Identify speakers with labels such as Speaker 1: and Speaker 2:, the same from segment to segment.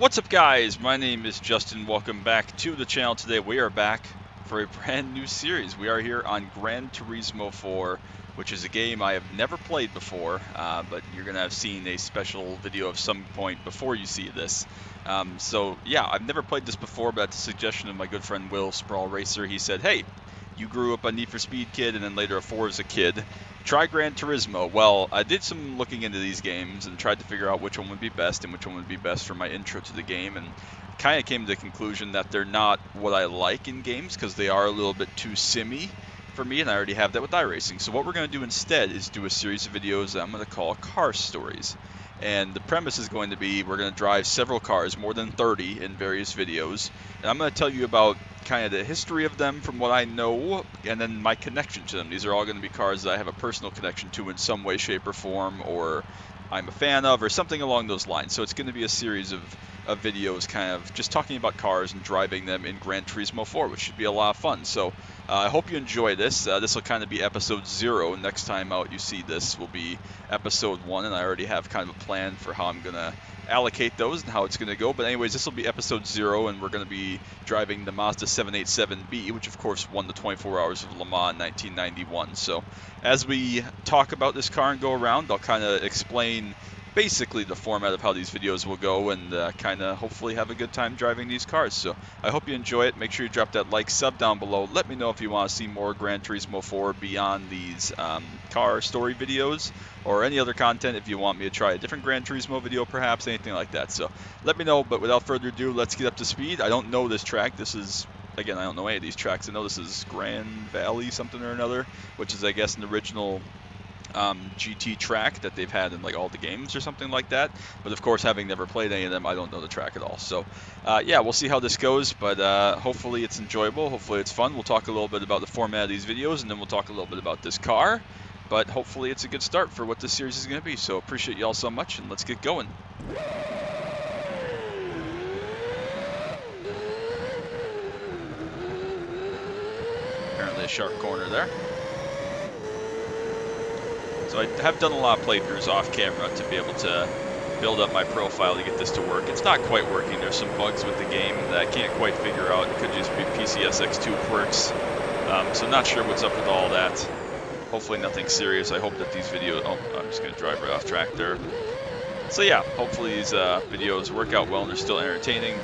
Speaker 1: What's up, guys? My name is Justin. Welcome back to the channel. Today we are back for a brand new series. We are here on Gran Turismo 4, which is a game I have never played before, but you're going to have seen a special video of some point before you see this. So yeah, I've never played this before, but at the suggestion of my good friend Will, Sprawl Racer, he said, hey, you grew up a Need for Speed kid and then later a Forza kid. Try Gran Turismo. Well, I did some looking into these games and tried to figure out which one would be best and which one would be best for my intro to the game, and kind of came to the conclusion that they're not what I like in games because they are a little bit too simmy for me, and I already have that with iRacing. So what we're going to do instead is do a series of videos that I'm going to call Car Stories. And the premise is going to be we're going to drive several cars, more than 30 in various videos, and I'm going to tell you about kind of the history of them from what I know, and then my connection to them. These are all going to be cars that I have a personal connection to in some way, shape, or form, or I'm a fan of, or something along those lines. So it's going to be a series of videos kind of just talking about cars and driving them in Gran Turismo 4, which should be a lot of fun. So I hope you enjoy this. This will kind of be episode 0. Next time out you see this will be episode 1, and I already have kind of a plan for how I'm going to allocate those and how it's going to go. But anyways, this will be episode 0, and we're going to be driving the Mazda 787B, which of course won the 24 Hours of Le Mans in 1991. So as we talk about this car and go around, I'll kind of explain basically the format of how these videos will go, and kind of hopefully have a good time driving these cars. So I hope you enjoy it. Make sure you drop that like, sub down below. Let me know if you want to see more Gran Turismo 4 beyond these car story videos, or any other content if you want me to try a different Gran Turismo video perhaps, anything like that. So let me know, but without further ado, let's get up to speed. I don't know this track. This is, again, I don't know any of these tracks. I know this is Grand Valley something or another, which is, I guess, an original GT track that they've had in like all the games or something like that. But of course, having never played any of them, I don't know the track at all. So yeah, we'll see how this goes, but hopefully it's enjoyable. Hopefully it's fun. We'll talk a little bit about the format of these videos, and then we'll talk a little bit about this car. But hopefully it's a good start for what this series is going to be. So appreciate y'all so much, and let's get going. Apparently a sharp corner there. So I have done a lot of playthroughs off camera to be able to build up my profile to get this to work. It's not quite working. There's some bugs with the game that I can't quite figure out. It could just be PCSX2 quirks. So not sure what's up with all that. Hopefully nothing serious. I hope that these videos... Oh, I'm just going to drive right off track there. So yeah, hopefully these videos work out well and they're still entertaining.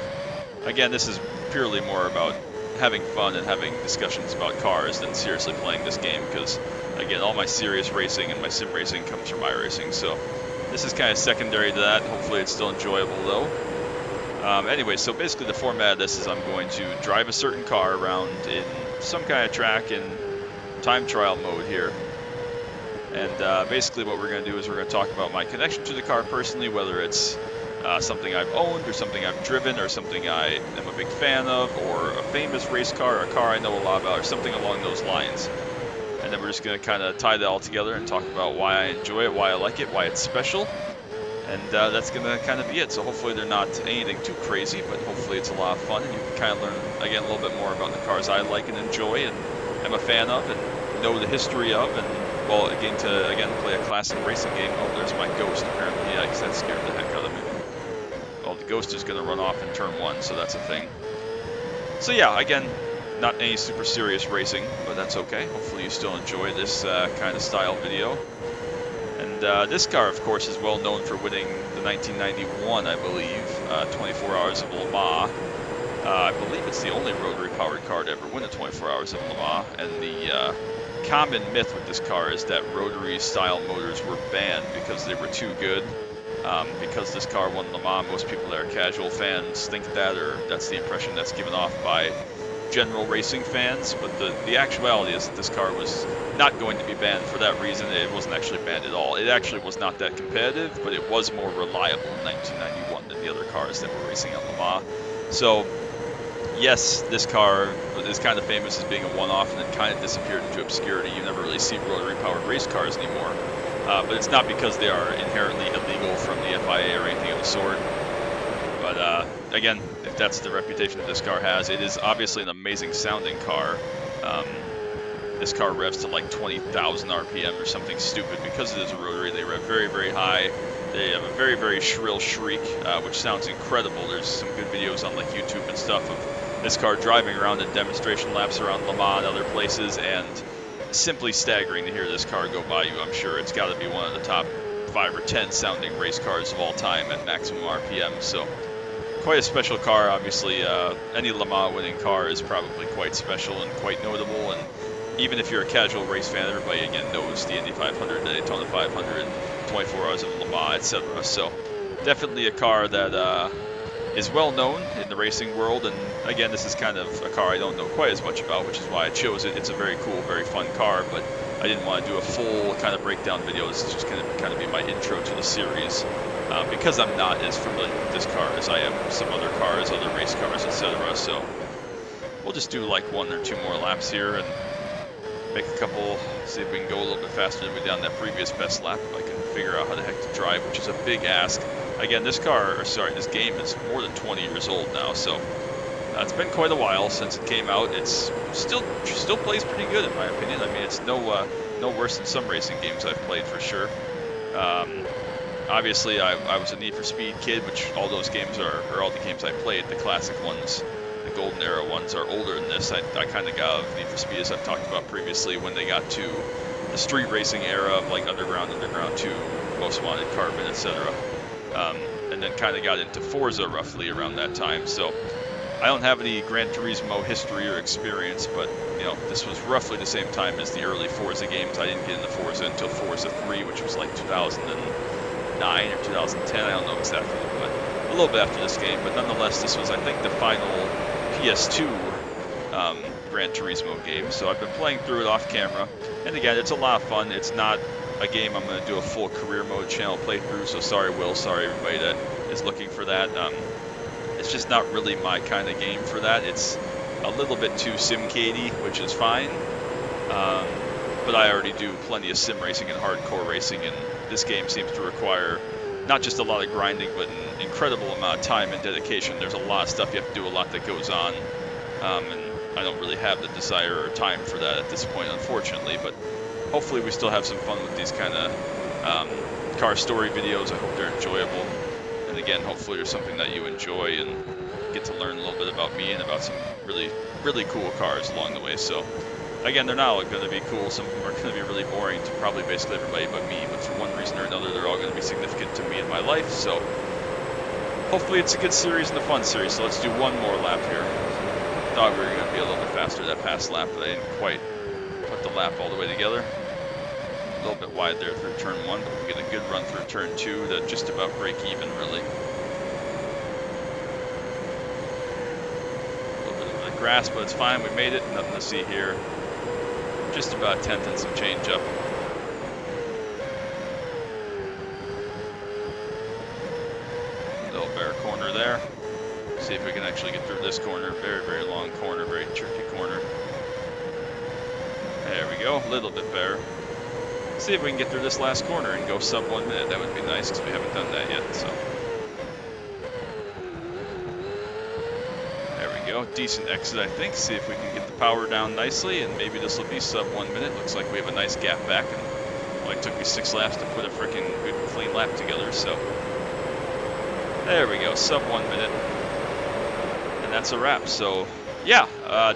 Speaker 1: Again, this is purely more about having fun and having discussions about cars than seriously playing this game, because again, all my serious racing and my sim racing comes from iRacing, so this is kind of secondary to that. Hopefully it's still enjoyable though. Anyway, so basically the format of this is I'm going to drive a certain car around in some kind of track in time trial mode here. And basically what we're going to do is we're going to talk about my connection to the car personally, whether it's something I've owned or something I've driven or something I am a big fan of, or a famous race car or a car I know a lot about, or something along those lines. And then we're just going to kind of tie that all together and talk about why I enjoy it, why I like it, why it's special. And that's going to kind of be it. So hopefully they're not anything too crazy, but hopefully it's a lot of fun, and you can kind of learn, again, a little bit more about the cars I like and enjoy and am a fan of and know the history of. And, well, again, play a classic racing game. Oh, there's my Ghost, apparently. Yeah, because that scared the heck out of me. Well, the Ghost is going to run off in turn 1, so that's a thing. So yeah, again, not any super serious racing, but that's okay. Hopefully you still enjoy this kind of style video. And this car, of course, is well known for winning the 1991, I believe, 24 Hours of Le Mans. I believe it's the only rotary-powered car to ever win the 24 Hours of Le Mans, and the common myth with this car is that rotary-style motors were banned because they were too good. Because this car won Le Mans, most people that are casual fans think that, or that's the impression that's given off by general racing fans. But the actuality is that this car was not going to be banned for that reason. It wasn't actually banned at all. It actually was not that competitive, but it was more reliable in 1991 than the other cars that were racing at Le Mans. So yes, this car is kind of famous as being a one-off and then kind of disappeared into obscurity. You never really see rotary-powered race cars anymore. But it's not because they are inherently illegal from the FIA or anything of the sort. But again, if that's the reputation that this car has, it is obviously an amazing sounding car. This car revs to like 20,000 RPM or something stupid. Because it is a rotary, they rev very, very high. They have a very, very shrill shriek, which sounds incredible. There's some good videos on like YouTube and stuff of this car driving around in demonstration laps around Le Mans and other places, and simply staggering to hear this car go by you. I'm sure it's got to be one of the top 5 or 10 sounding race cars of all time at maximum RPM. So quite a special car. Obviously, any Le Mans winning car is probably quite special and quite notable. And even if you're a casual race fan, everybody again knows the Indy 500, the Daytona 500, 24 Hours of Le Mans, etc. So definitely a car that is well known in the racing world. And again, this is kind of a car I don't know quite as much about, which is why I chose it. It's a very cool, very fun car, but I didn't want to do a full kind of breakdown video. This is just going to kind of be my intro to the series, because I'm not as familiar with this car as I am with some other cars, other race cars, etc. So we'll just do like 1 or 2 more laps here and make a couple, see if we can go a little bit faster than we did on that previous best lap, if I can figure out how the heck to drive, which is a big ask. Again, this game is more than 20 years old now, so it's been quite a while since it came out. It's still plays pretty good in my opinion. I mean, it's no worse than some racing games I've played for sure. Obviously, I was a Need for Speed kid, which all those games or all the games I played, the classic ones, the golden era ones, are older than this. I kind of got of Need for Speed, as I've talked about previously, when they got to the street racing era of like Underground 2, Most Wanted, Carbon, etc. And then kind of got into Forza roughly around that time. So I don't have any Gran Turismo history or experience, but you know, this was roughly the same time as the early Forza games. I didn't get into Forza until Forza 3, which was like 2009 or 2010. I don't know exactly, but a little bit after this game. But nonetheless, this was, I think, the final PS2 Gran Turismo game. So I've been playing through it off camera, and again, it's a lot of fun. It's not a game I'm going to do a full career mode channel playthrough, so sorry Will, sorry everybody that is looking for that. It's just not really my kind of game for that. It's a little bit too sim-cadey, which is fine, but I already do plenty of sim racing and hardcore racing, and this game seems to require not just a lot of grinding, but an incredible amount of time and dedication. There's a lot of stuff you have to do, a lot that goes on, and I don't really have the desire or time for that at this point, unfortunately, but hopefully we still have some fun with these kind of car story videos. I hope they're enjoyable. And again, hopefully there's something that you enjoy and get to learn a little bit about me and about some really, really cool cars along the way. So again, they're not all going to be cool. Some of them are going to be really boring to probably basically everybody but me. But for one reason or another, they're all going to be significant to me in my life. So hopefully it's a good series and a fun series. So let's do 1 more lap here. Thought we were going to be a little bit faster that past lap, but I didn't quite put the lap all the way together. A little bit wide there through turn 1, but we get a good run through turn 2 to just about break even, really. A little bit of the grass, but it's fine. We made it. Nothing to see here. Just about 10th and some change up. Little bare corner there. See if we can actually get through this corner. Very, very long corner, very tricky corner. There we go, a little bit bare. See if we can get through this last corner and go sub 1 minute. That would be nice, because we haven't done that yet. So there we go, decent exit, I think. See if we can get the power down nicely, and maybe this will be sub 1 minute. Looks like we have a nice gap back, and it only took me 6 laps to put a freaking good clean lap together. So there we go, sub 1 minute. And that's a wrap. So yeah,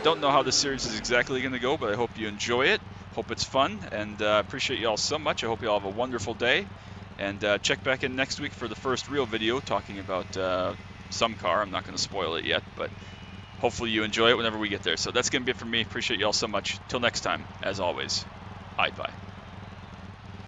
Speaker 1: don't know how this series is exactly going to go, but I hope you enjoy it. Hope it's fun, and appreciate you all so much. I hope you all have a wonderful day, and check back in next week for the first real video talking about some car. I'm not going to spoil it yet, but hopefully you enjoy it whenever we get there. So that's going to be it from me. Appreciate you all so much. Till next time, as always, bye-bye.